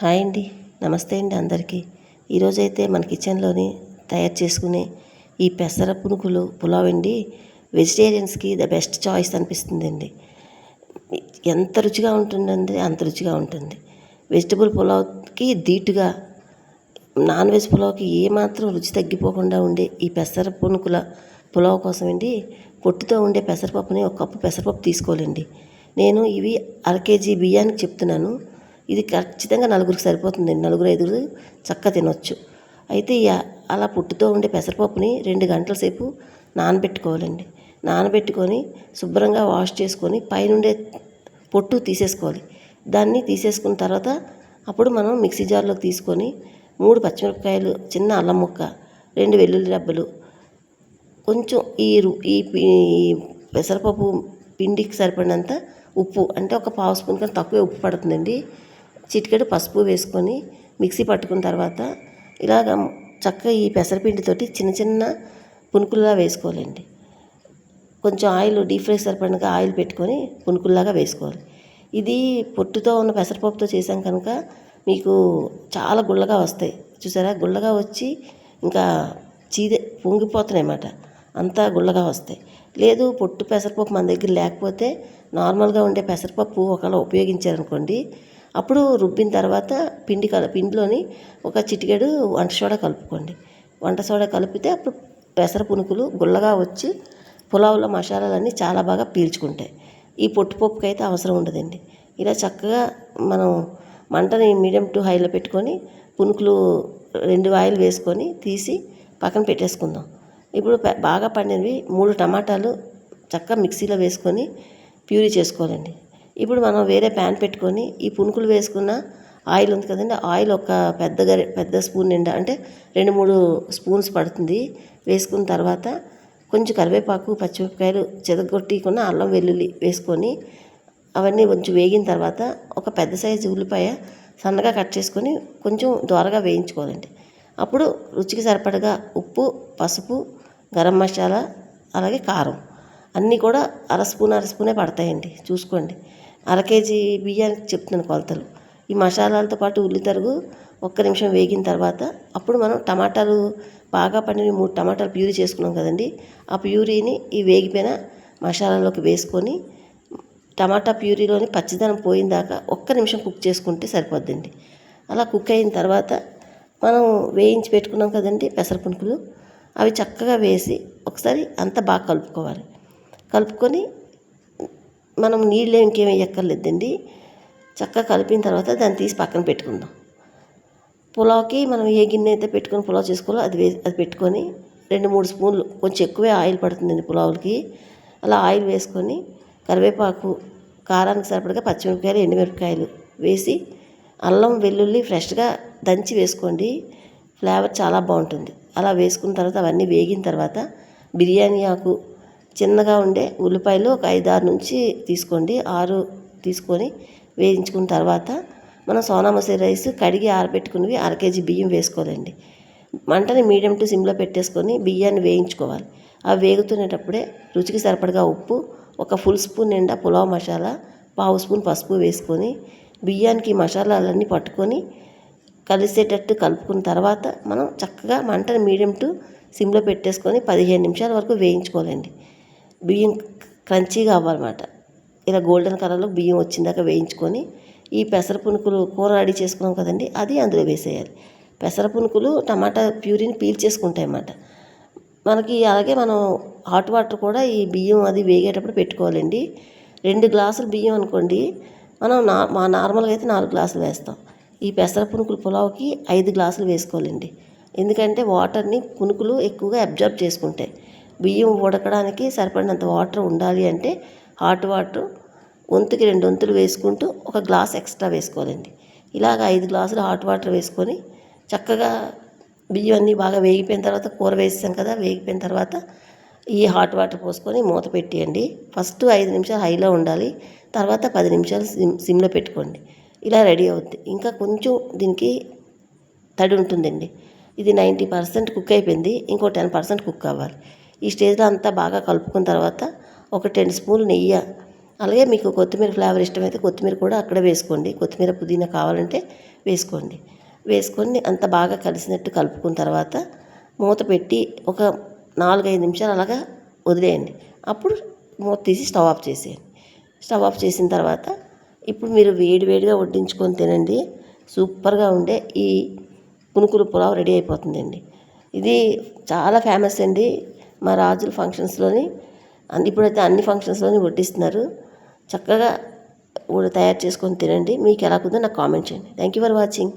Hi అండి. నమస్తే అండి అందరికీ. ఈరోజైతే మన కిచెన్లోని తయారు చేసుకునే ఈ పెసర పునుకులు పులావ్ అండి వెజిటేరియన్స్కి ద బెస్ట్ చాయిస్ అనిపిస్తుందండి. ఎంత రుచిగా ఉంటుందండి అంత రుచిగా ఉంటుంది. వెజిటబుల్ పులావ్కి ధీటుగా నాన్ వెజ్ పులావ్కి ఏమాత్రం రుచి తగ్గిపోకుండా ఉండే ఈ పెసర పునుకుల పులావ్ కోసం అండి పొట్టుతో ఉండే పెసరపప్పుని ఒక కప్పు పెసరపప్పు తీసుకోవాలండి. నేను ఇవి అర కేజీ బియ్యానికి చెప్తున్నాను. ఇది ఖచ్చితంగా నలుగురికి సరిపోతుందండి. నలుగురు ఐదుగురు చక్కగా తినొచ్చు. అయితే అలా పొట్టుతో ఉండే పెసరపప్పుని 2 గంటల సేపు నానబెట్టుకోవాలండి. నానబెట్టుకొని శుభ్రంగా వాష్ చేసుకొని పైనుండే పొట్టు తీసేసుకోవాలి. దాన్ని తీసేసుకున్న తర్వాత అప్పుడు మనం మిక్సీ జార్లోకి తీసుకొని 3 పచ్చిమిరపకాయలు, చిన్న అల్లం ముక్క, 2 వెల్లుల్లి రెబ్బలు, కొంచెం ఈ పెసరపప్పు పిండికి సరిపడినంత ఉప్పు, అంటే ఒక పావు స్పూన్ కన్నా తక్కువే ఉప్పు పడుతుందండి. చిటికెడు పసుపు వేసుకొని మిక్సీ పట్టుకున్న తర్వాత ఇలాగ చక్కగా ఈ పెసరపిండితోటి చిన్న చిన్న పునుకుల్లా వేసుకోవాలండి. కొంచెం ఆయిల్ డీప్ ఫ్రై సరిపడినగా ఆయిల్ పెట్టుకొని పునుకుల్లాగా వేసుకోవాలి. ఇది పొట్టుతో ఉన్న పెసరపప్పుతో చేసాం కనుక మీకు చాలా గుళ్ళగా వస్తాయి. చూసారా, గుళ్ళగా వచ్చి ఇంకా పొంగిపోతున్నాయి అన్నమాట. అంతా గుళ్ళగా వస్తాయి. లేదు పొట్టు పెసరపప్పు మన దగ్గర లేకపోతే నార్మల్గా ఉండే పెసరపప్పు ఒకవేళ ఉపయోగించారనుకోండి, అప్పుడు రుబ్బిన తర్వాత పిండిలోని ఒక చిటికెడు వంట సోడా కలుపుకోండి. వంట సోడా కలిపితే అప్పుడు పెసర పునుకులు గుల్లగా వచ్చి పులావులో మసాలాలన్నీ చాలా బాగా పీల్చుకుంటాయి. ఈ పొట్టుపప్పుకి అయితే అవసరం ఉండదండి. ఇలా చక్కగా మనం మంటని మీడియం టు హైలో పెట్టుకొని పునుకులు 2 ఆయిల్ వేసుకొని తీసి పక్కన పెట్టేసుకుందాం. ఇప్పుడు బాగా పండినవి 3 టమాటాలు చక్కగా మిక్సీలో వేసుకొని ప్యూరీ చేసుకోవాలండి. ఇప్పుడు మనం వేరే ప్యాన్ పెట్టుకొని ఈ పునుకులు వేసుకున్న ఆయిల్ ఉంది కదండి, ఆయిల్ ఒక పెద్ద స్పూన్ నిండా, అంటే 2-3 స్పూన్స్ పడుతుంది వేసుకున్న తర్వాత కొంచెం కరివేపాకు, పచ్చిమిరపకాయలు, చెదగొట్టుకున్న అల్లం వెల్లుల్లి వేసుకొని అవన్నీ కొంచెం వేగిన తర్వాత ఒక పెద్ద సైజు ఉల్లిపాయ సన్నగా కట్ చేసుకొని కొంచెం దోరగా వేయించుకోవాలండి. అప్పుడు రుచికి సరిపడగా ఉప్పు, పసుపు, గరం మసాలా, అలాగే కారం అన్నీ కూడా అర స్పూనే పడతాయండి. చూసుకోండి. అర కేజీ బియ్యానికి చెప్తున్నాను కొలతలు. ఈ మసాలాలతో పాటు ఉల్లి తరుగు 1 నిమిషం వేగిన తర్వాత అప్పుడు మనం టమాటాలు బాగా పండిన 3 టమాటాలు ప్యూరీ చేసుకున్నాం కదండి, ఆ ప్యూరీని ఈ వేగిపోయిన మసాలాలోకి వేసుకొని టమాటా ప్యూరీలోని పచ్చిదనం పోయిన దాకా 1 నిమిషం కుక్ చేసుకుంటే సరిపోద్దండి. అలా కుక్ అయిన తర్వాత మనం వేయించి పెట్టుకున్నాం కదండి పెసర పునుకులు, అవి చక్కగా వేసి ఒకసారి అంతా బాగా కలుపుకోవాలి. కలుపుకొని మనం నీళ్ళు ఇంకేం వేయక్కర్లేదండి. చక్కగా కలిపిన తర్వాత దాన్ని తీసి పక్కన పెట్టుకుందాం. పులావ్కి మనం ఏ గిన్నె అయితే పెట్టుకొని పులావ్ చేసుకోవాలో అది పెట్టుకొని 2-3 స్పూన్లు, కొంచెం ఎక్కువే ఆయిల్ పడుతుందండి పులావులకి. అలా ఆయిల్ వేసుకొని కరివేపాకు, కారానికి సరిపడగా పచ్చిమిరపకాయలు, ఎండుమిరపకాయలు వేసి అల్లం వెల్లుల్లి ఫ్రెష్గా దంచి వేసుకోండి. ఫ్లేవర్ చాలా బాగుంటుంది. అలా వేసుకున్న తర్వాత అవన్నీ వేగిన తర్వాత బిర్యానీ ఆకు, చిన్నగా ఉండే ఉల్లిపాయలు ఒక 5-6 నుంచి తీసుకోండి. 6 తీసుకొని వేయించుకున్న తర్వాత మనం సోనా మసూరి రైస్ కడిగి ఆరబెట్టుకున్నవి అర కేజీ బియ్యం వేసుకోవాలండి. మంటని మీడియం టు సిమ్లో పెట్టేసుకొని బియ్యాన్ని వేయించుకోవాలి. అవి వేగుతునేటప్పుడే రుచికి సరిపడగా ఉప్పు, ఒక ఫుల్ స్పూన్ నిండా పులావ్ మసాలా, పావు స్పూన్ పసుపు వేసుకొని బియ్యానికి మసాలాలన్నీ పట్టుకొని కలిసేటట్టు కలుపుకున్న తర్వాత మనం చక్కగా మంటని మీడియం టు సిమ్లో పెట్టేసుకొని 15 నిమిషాల వరకు వేయించుకోవాలండి. బియ్యం క్రంచీగా అవ్వాలన్నమాట. ఇలా గోల్డెన్ కలర్లో బియ్యం వచ్చిందాక వేయించుకొని ఈ పెసర పునుకులు కూర రెడీ చేసుకున్నాం కదండి, అది అందులో వేసేయాలి. పెసర పునుకులు టమాటా ప్యూరీని పీల్చేసుకుంటాయి అన్నమాట మనకి. అలాగే మనం హాట్ వాటర్ కూడా ఈ బియ్యం అది వేగేటప్పుడు పెట్టుకోవాలండి. 2 గ్లాసులు బియ్యం అనుకోండి, మనం నార్మల్గా అయితే 4 గ్లాసులు వేస్తాం. ఈ పెసర పునుకులు పులావ్కి 5 గ్లాసులు వేసుకోవాలండి. ఎందుకంటే వాటర్ని పునుకులు ఎక్కువగా అబ్జర్వ్ చేసుకుంటాయి. బియ్యం ఉడకడానికి సరిపడినంత వాటర్ ఉండాలి అంటే హాట్ వాటర్ 1కి 2 వంతులు వేసుకుంటూ ఒక గ్లాస్ ఎక్స్ట్రా వేసుకోవాలండి. ఇలాగ 5 గ్లాసులు హాట్ వాటర్ వేసుకొని చక్కగా బియ్యం అన్నీ బాగా వేగిపోయిన తర్వాత కూర వేసాం కదా, వేగిపోయిన తర్వాత ఈ హాట్ వాటర్ పోసుకొని మూత పెట్టేయండి. ఫస్ట్ 5 నిమిషాలు హైలో ఉండాలి, తర్వాత 10 నిమిషాలు సిమ్లో పెట్టుకోండి. ఇలా రెడీ అవుద్ది. ఇంకా కొంచెం దీనికి తడి ఉంటుందండి. ఇది 90% కుక్ అయిపోయింది, ఇంకో 10% కుక్ అవ్వాలి. ఈ స్టేజ్లో అంతా బాగా కలుపుకున్న తర్వాత ఒక 10 స్పూన్లు నెయ్యి, అలాగే మీకు కొత్తిమీర ఫ్లేవర్ ఇష్టమైతే కొత్తిమీర కూడా అక్కడే వేసుకోండి. కొత్తిమీర, పుదీనా కావాలంటే వేసుకోండి. వేసుకొని అంత బాగా కలిసినట్టు కలుపుకున్న తర్వాత మూత పెట్టి ఒక 4-5 నిమిషాలు అలాగా వదిలేయండి. అప్పుడు మూత తీసి స్టవ్ ఆఫ్ చేసేయండి. స్టవ్ ఆఫ్ చేసిన తర్వాత ఇప్పుడు మీరు వేడివేడిగా వడ్డించుకొని తినండి. సూపర్గా ఉండే ఈ పునుకులు పులావ్ రెడీ అయిపోతుందండి. ఇది చాలా ఫేమస్ అండి మా రాజుల ఫంక్షన్స్లోని. ఇప్పుడైతే అన్ని ఫంక్షన్స్లోని వడ్డిస్తున్నారు. చక్కగా తయారు చేసుకొని తినండి. మీకు ఎలా ఉందో నాకు కామెంట్ చేయండి. Thank you for watching.